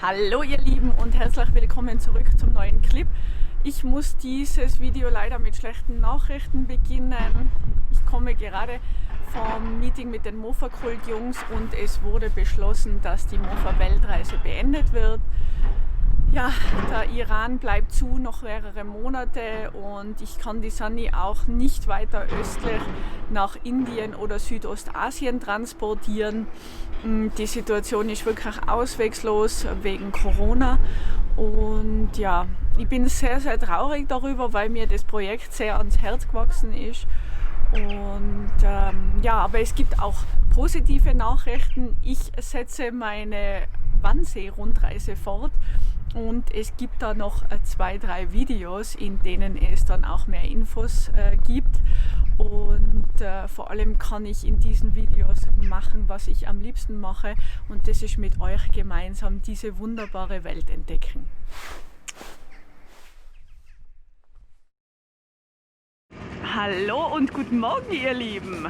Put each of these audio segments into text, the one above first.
Hallo ihr Lieben und herzlich willkommen zurück zum neuen Clip. Ich muss dieses Video leider mit schlechten Nachrichten beginnen. Ich komme gerade vom Meeting mit den Mofa-Kult-Jungs und es wurde beschlossen, dass die Mofa-Weltreise beendet wird. Ja, der Iran bleibt zu noch mehrere Monate und ich kann die Sunny auch nicht weiter östlich nach Indien oder Südostasien transportieren. Die Situation ist wirklich ausweglos wegen Corona und ja, ich bin sehr, sehr traurig darüber, weil mir das Projekt sehr ans Herz gewachsen ist. Und ja, aber es gibt auch positive Nachrichten. Ich setze meine Wannsee-Rundreise fort. Und es gibt da noch 2, 3 Videos, in denen es dann auch mehr Infos gibt. Und vor allem kann ich in diesen Videos machen, was ich am liebsten mache. Und das ist mit euch gemeinsam diese wunderbare Welt entdecken. Hallo und guten Morgen ihr Lieben!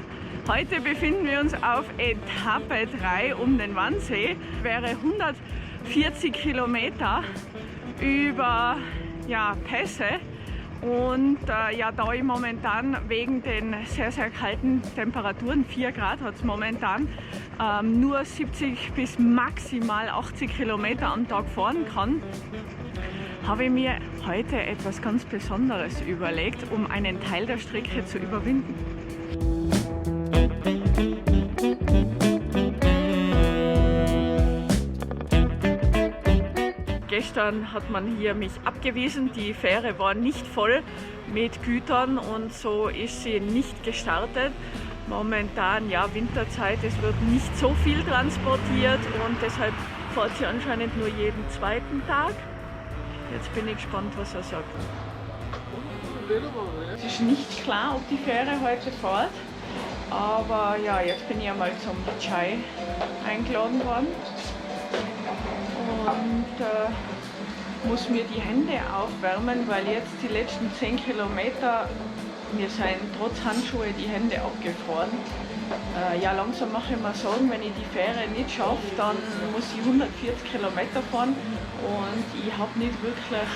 Heute befinden wir uns auf Etappe 3 um den Wannsee. Wäre 140 Kilometer über Pässe und ja, da ich momentan wegen den sehr, sehr kalten Temperaturen, 4 Grad hat es momentan, nur 70 bis maximal 80 Kilometer am Tag fahren kann, habe ich mir heute etwas ganz Besonderes überlegt, um einen Teil der Strecke zu überwinden. Gestern hat man hier mich abgewiesen, die Fähre war nicht voll mit Gütern und so ist sie nicht gestartet. Momentan, ja, Winterzeit, es wird nicht so viel transportiert und deshalb fährt sie anscheinend nur jeden zweiten Tag. Jetzt bin ich gespannt, was er sagt. Es ist nicht klar, ob die Fähre heute fährt, aber ja, jetzt bin ich einmal zum Chai eingeladen worden. Und muss mir die Hände aufwärmen, weil jetzt die letzten 10 Kilometer, mir sind trotz Handschuhe die Hände abgefroren. Ja, langsam mache ich mir Sorgen, wenn ich die Fähre nicht schaffe, dann muss ich 140 Kilometer fahren und ich habe nicht wirklich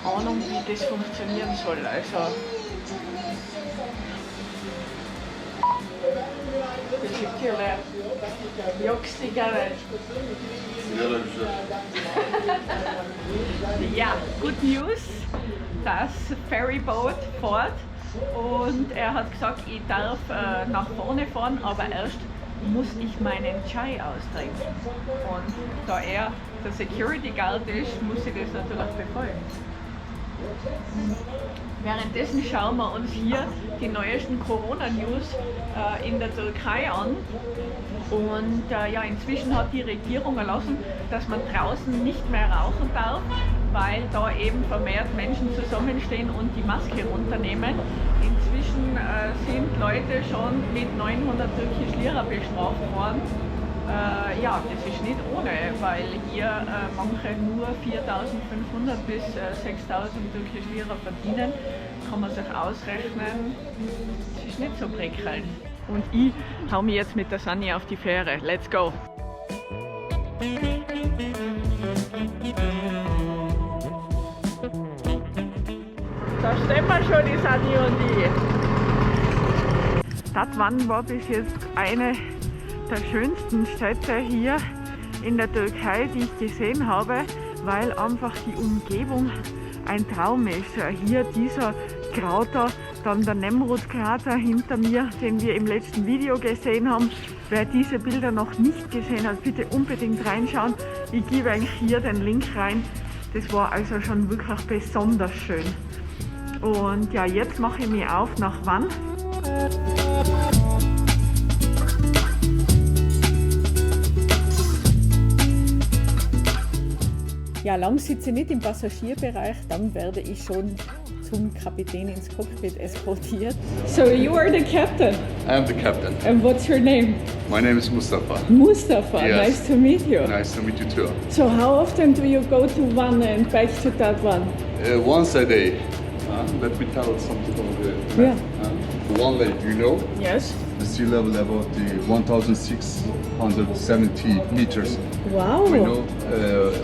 Ahnung, wie das funktionieren soll. Also, ja, good news, das Ferryboat fährt und er hat gesagt, ich darf nach vorne fahren, aber erst muss ich meinen Chai austrinken. Und da er der Security Guard ist, muss ich das natürlich befolgen. Währenddessen schauen wir uns hier die neuesten Corona-News in der Türkei an. Und ja, inzwischen hat die Regierung erlassen, dass man draußen nicht mehr rauchen darf, weil da eben vermehrt Menschen zusammenstehen und die Maske runternehmen. Inzwischen sind Leute schon mit 900 türkische Lira bestraft worden. Ja, das ist nicht ohne, weil hier manche nur 4.500 bis 6.000 türkische Lira verdienen. Kann man sich ausrechnen, das ist nicht so prickelnd. Und ich hau mich jetzt mit der Sunny auf die Fähre. Let's go! Da stehen wir schon, die Sunny und ich. Tatvan war bis jetzt eine der schönsten Städte hier in der Türkei, die ich gesehen habe, weil einfach die Umgebung ein Traum ist. Hier dieser Krater, dann der Nemrut-Krater hinter mir, den wir im letzten Video gesehen haben. Wer diese Bilder noch nicht gesehen hat, bitte unbedingt reinschauen. Ich gebe eigentlich hier den Link rein. Das war also schon wirklich besonders schön. Und ja, jetzt mache ich mich auf nach Van. Ja, lang sitze ich nicht im Passagierbereich, dann werde ich schon zum Kapitän ins Cockpit eskortiert. So you are the captain? I am the captain. And what's your name? My name is Mustafa. Mustafa, Yes. Nice to meet you. Nice to meet you too. So how often do you go to Van and back to Tatvan? Once a day. Let me tell something on the Yeah. One lake, you know? Yes. The sea level about the 1,670 meters. Wow! We know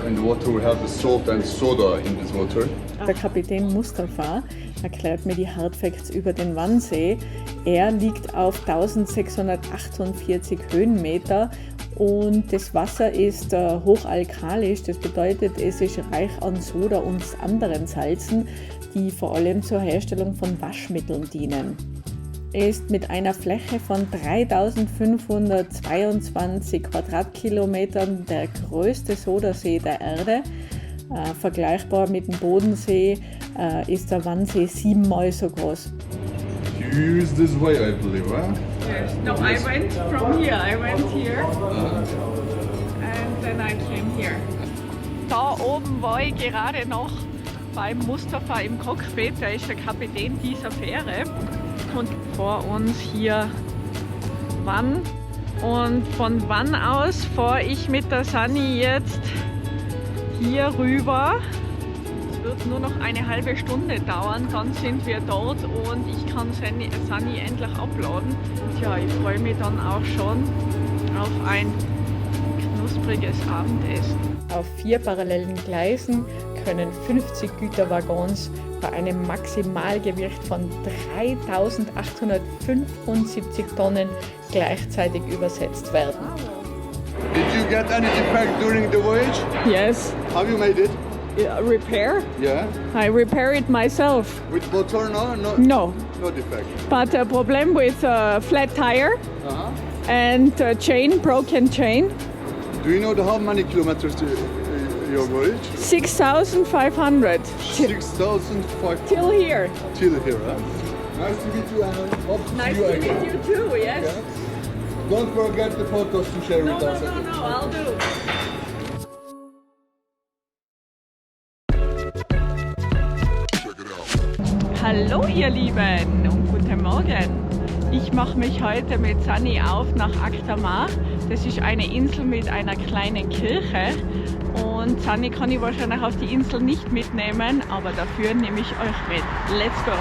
in the water we have the salt and soda in this water. Der Kapitän Mustafa erklärt mir die Hardfacts über den Wannsee. Er liegt auf 1648 Höhenmeter und das Wasser ist hochalkalisch. Das bedeutet, es ist reich an Soda und anderen Salzen, die vor allem zur Herstellung von Waschmitteln dienen. Er ist mit einer Fläche von 3522 Quadratkilometern der größte Sodasee der Erde. Vergleichbar mit dem Bodensee ist der Wannsee 7-mal so groß. You use this way, I believe, huh? Yes. No, I went from here. I went here and then I came here. Da oben war ich gerade noch beim Mustafa im Cockpit. Der ist der Kapitän dieser Fähre. Und vor uns hier Wann. Und von Wann aus fahre ich mit der Sunny jetzt hier rüber. Es wird nur noch eine halbe Stunde dauern, dann sind wir dort und ich kann Sunny endlich abladen. Tja, ich freue mich dann auch schon auf ein knuspriges Abendessen. Auf 4 parallelen Gleisen können 50 Güterwaggons bei einem Maximalgewicht von 3.875 Tonnen gleichzeitig übersetzt werden. Did you get any defect during the voyage? Yes. Have you made it? Repair? Yeah. I repair it myself. With motor, no? No, No defect. but a problem with a flat tire Uh-huh. and a chain, broken chain. Do you know how many kilometers to your voyage? 6,500 6,500 till here. till here, huh? Nice to meet you, and hope to see you again. you too, yes. Yeah. Don't forget the photos to share with us. I'll do. Hallo ihr Lieben und guten Morgen. Ich mache mich heute mit Sunny auf nach Aktamar. Das ist eine Insel mit einer kleinen Kirche und Sunny kann ich wahrscheinlich auf die Insel nicht mitnehmen, aber dafür nehme ich euch mit. Let's go!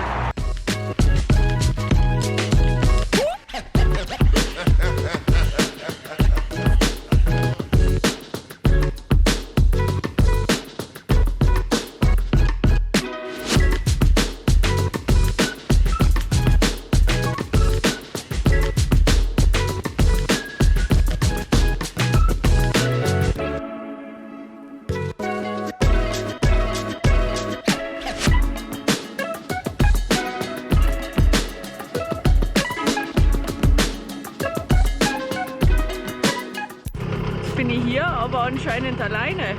Bin ich hier, aber anscheinend alleine.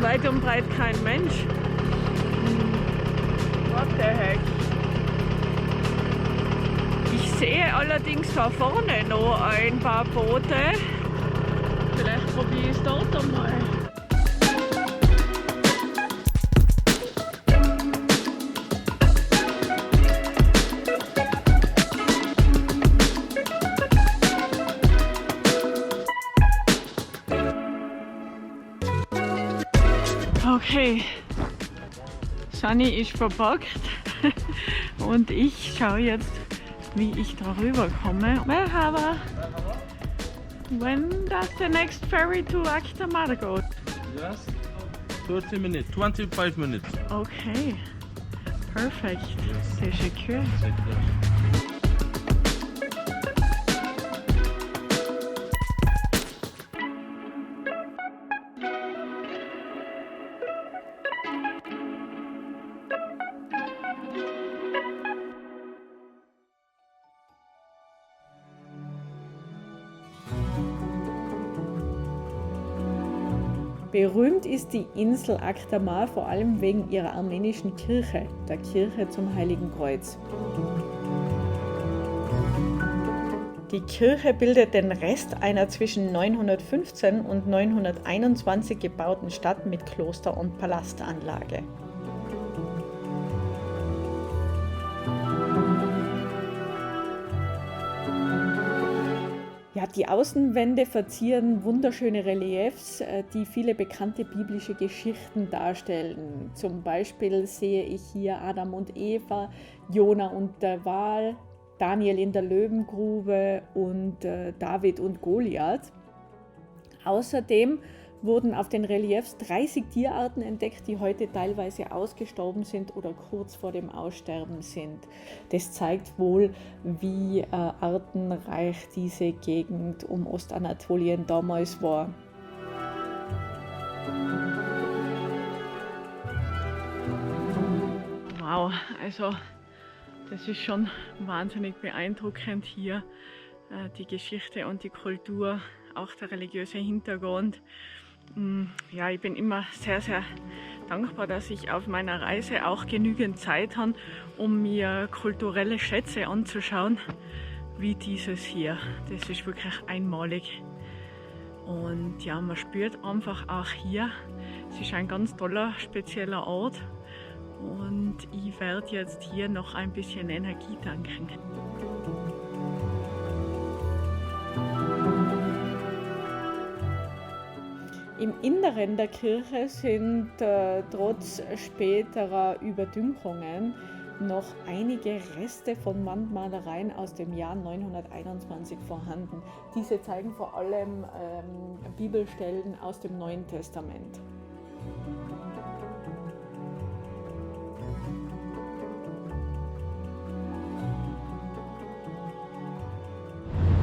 Weit und breit kein Mensch. What the heck? Ich sehe allerdings da vorne noch ein paar Boote. Vielleicht probiere ich es dort einmal. Okay, Sunny ist verpackt und ich schaue jetzt, wie ich darüber komme. Merhaba. When does the next ferry to Aktamar go? Just 30 minutes, 25 minutes. Okay, perfect. Teşekkür. Berühmt ist die Insel Aktamar vor allem wegen ihrer armenischen Kirche, der Kirche zum Heiligen Kreuz. Die Kirche bildet den Rest einer zwischen 915 und 921 gebauten Stadt mit Kloster- und Palastanlage. Ja, die Außenwände verzieren wunderschöne Reliefs, die viele bekannte biblische Geschichten darstellen. Zum Beispiel sehe ich hier Adam und Eva, Jona und der Wal, Daniel in der Löwengrube und David und Goliath. Außerdem wurden auf den Reliefs 30 Tierarten entdeckt, die heute teilweise ausgestorben sind oder kurz vor dem Aussterben sind. Das zeigt wohl, wie artenreich diese Gegend um Ostanatolien damals war. Wow, also das ist schon wahnsinnig beeindruckend hier, die Geschichte und die Kultur, auch der religiöse Hintergrund. Ja, ich bin immer sehr, sehr dankbar, dass ich auf meiner Reise auch genügend Zeit habe, um mir kulturelle Schätze anzuschauen, wie dieses hier. Das ist wirklich einmalig. Und ja, man spürt einfach auch hier, es ist ein ganz toller, spezieller Ort. Und ich werde jetzt hier noch ein bisschen Energie tanken. Im Inneren der Kirche sind trotz späterer Überdünkungen noch einige Reste von Wandmalereien aus dem Jahr 921 vorhanden. Diese zeigen vor allem Bibelstellen aus dem Neuen Testament.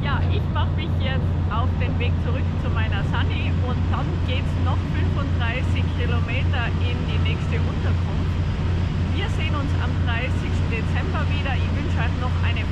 Ja, ich mache mich jetzt auf den Weg zurück zu meiner Sunny und dann geht es noch 35 Kilometer in die nächste Unterkunft. Wir sehen uns am 30. Dezember wieder. Ich wünsche euch noch eine